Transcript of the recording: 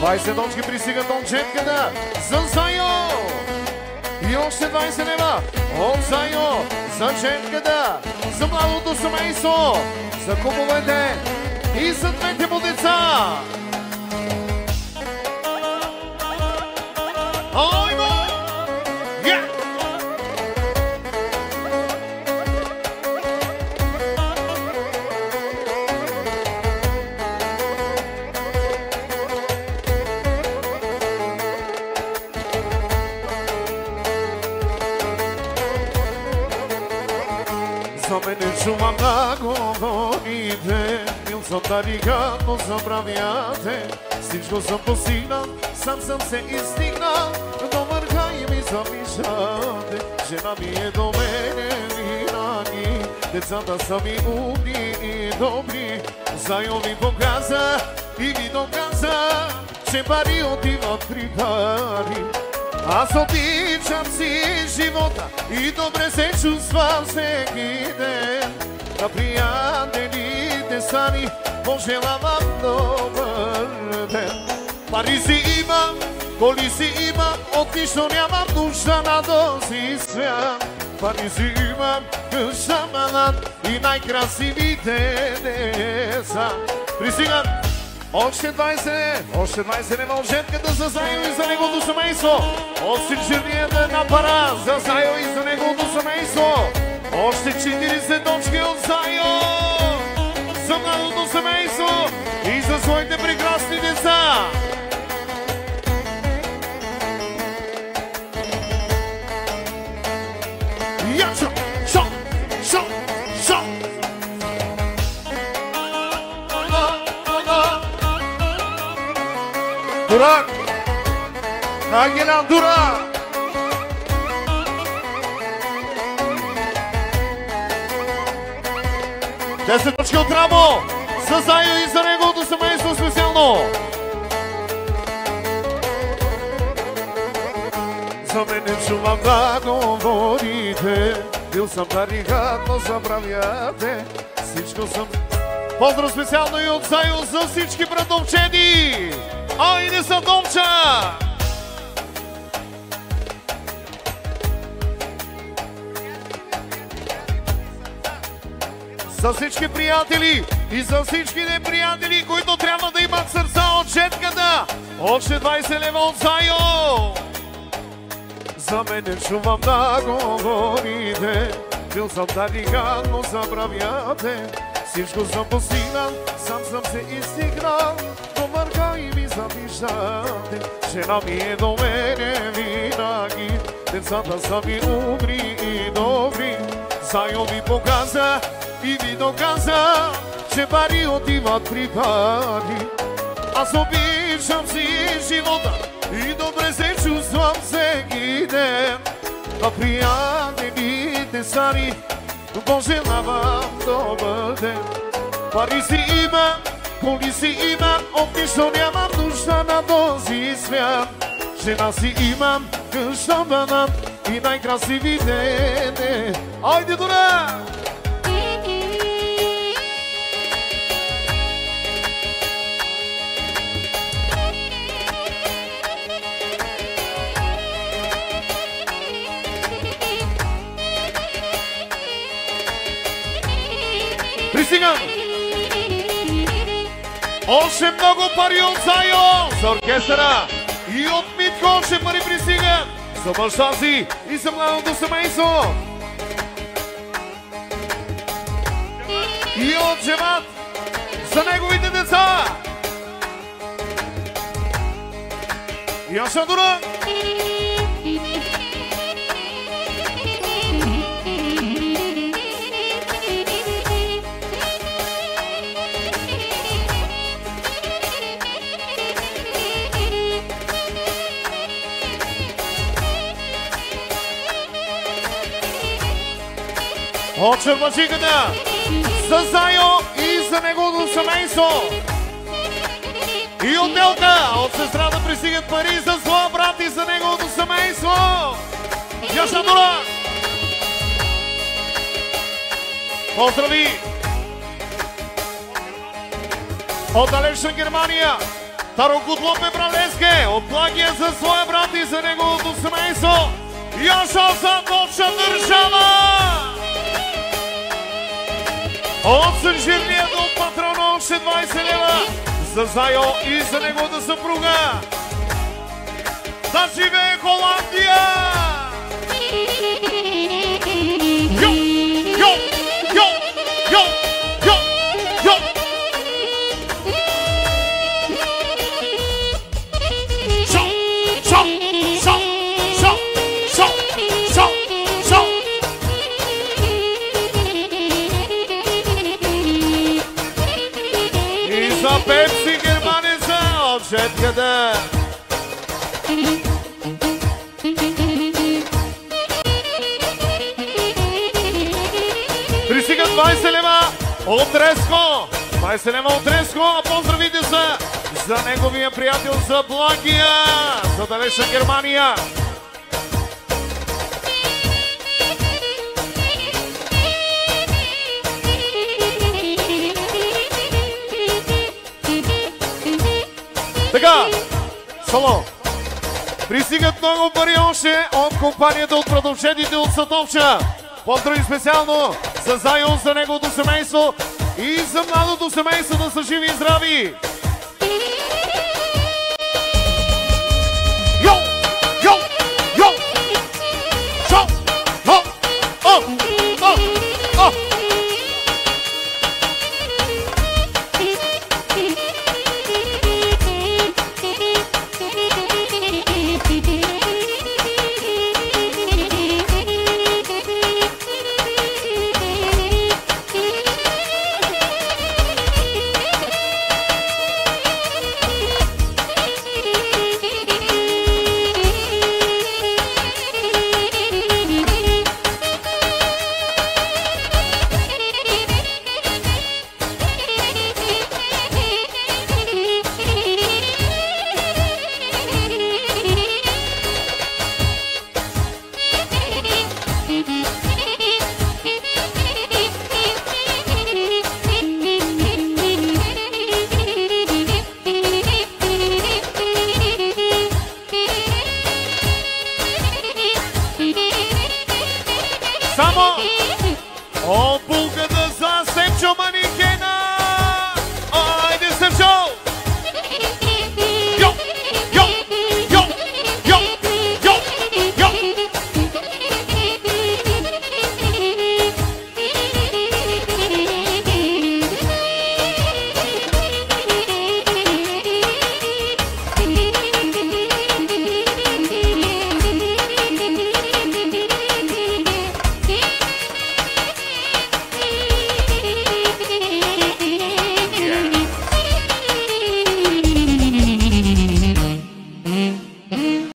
20 точки пристигат от четката за Зайо. И още 20 лева от Зайо за четката, за младото семейство, за кумовете и за двете му деца. Оймо! Yeah! За мене чувам да говорите, бил съм тарикат, но забравяте. Всичко съм постигнал, сам съм се изстигнал, до върха и ми завиждате. Жена ми е до мене винаги, децата са ми умни и добри. Зайо ми показа и ми доказа, че пари отиват при пари. Аз обичам си живота и добре се чувствам всеки ден. На приятелите сани пожелавам добър ден. Пари си имам, коли си имам, от нищо нямам нужда на този свят. Пари си имам, къща малат и най-красивите деца. Пристигам! Още 20 лева от жетката за Зайо и за неговото семейство. От синжирнията на пара за Зайо и за неговото семейство. Още 40 точки от Зайо за младото семейство и за своите прекрасни деца. Ячо! Шо! Шо! Шо! Дурак! Агилан Дурак! Десет точки от Рамо! За Зайо и за неговото семейство специално! За мене чувам да говорите, бил съм тарикат, но забравяте. Всичко съм... Поздрав специално и от Зайо за всички братовчеди! Айде за Домча! За всички приятели и за всички неприятели, които трябва да имат сърца от жетката. Още 20 лева от Зайо. За мене чувам да говорите, бил съм тарикат, но забравяте. Всичко съм постигнал, сам съм се изстигнал, до върха и ми завиждате. Жена ми е до мене винаги, децата са ми умни и добри. Зайо ми показа и ми доказа, че пари отиват при пари. Аз обичам си живота и добре се чувствам всеки ден. А приятелите сари пожелавам добър ден. Пари си има, коли си има, от нищо нямам нужда на този свят. Жена си имам, къща банан и най-красивите не. Айде, Дора! Пристигам! Още много пари от Зайо за оркестъра и от Митко още пари пристигат за баща си и за младото семейство. И от Джемат за неговите деца. И Ашадура. От червачиката за Зайо и за неговото семейство. И от Делка, от сестрата пристигат пари за своя брат и за неговото семейство. Яшадура! Поздрави! От далечна Германия Тарокотлопе Бралеске от Плагия за своя брат и за неговото семейство. Яша Сандовча държава! От Сънжирния дом патрона още 20 лева за Зайо и за неговата съпруга. Да живее Холандия! Йо! Йо! Йо! Йо! Йо! Йо! Шо! Шо! Шо! Шо! Шо! Шо! Шо! И за Пепси германеца от жетката. Пристигат 20 лева от Треско. 20 лева от Треско, а поздравите са за неговия приятел за Плагия, за далечна Германия. Така, Соло. Пристигат много пари още от компанията от продължетите от Сатовча. Поздрави специално за Зайо, за неговото семейство и за младото семейство да са живи и здрави. Йо! Йо! Йо! Шо! О! О! О! О! Само от булката за Сенчо Мани.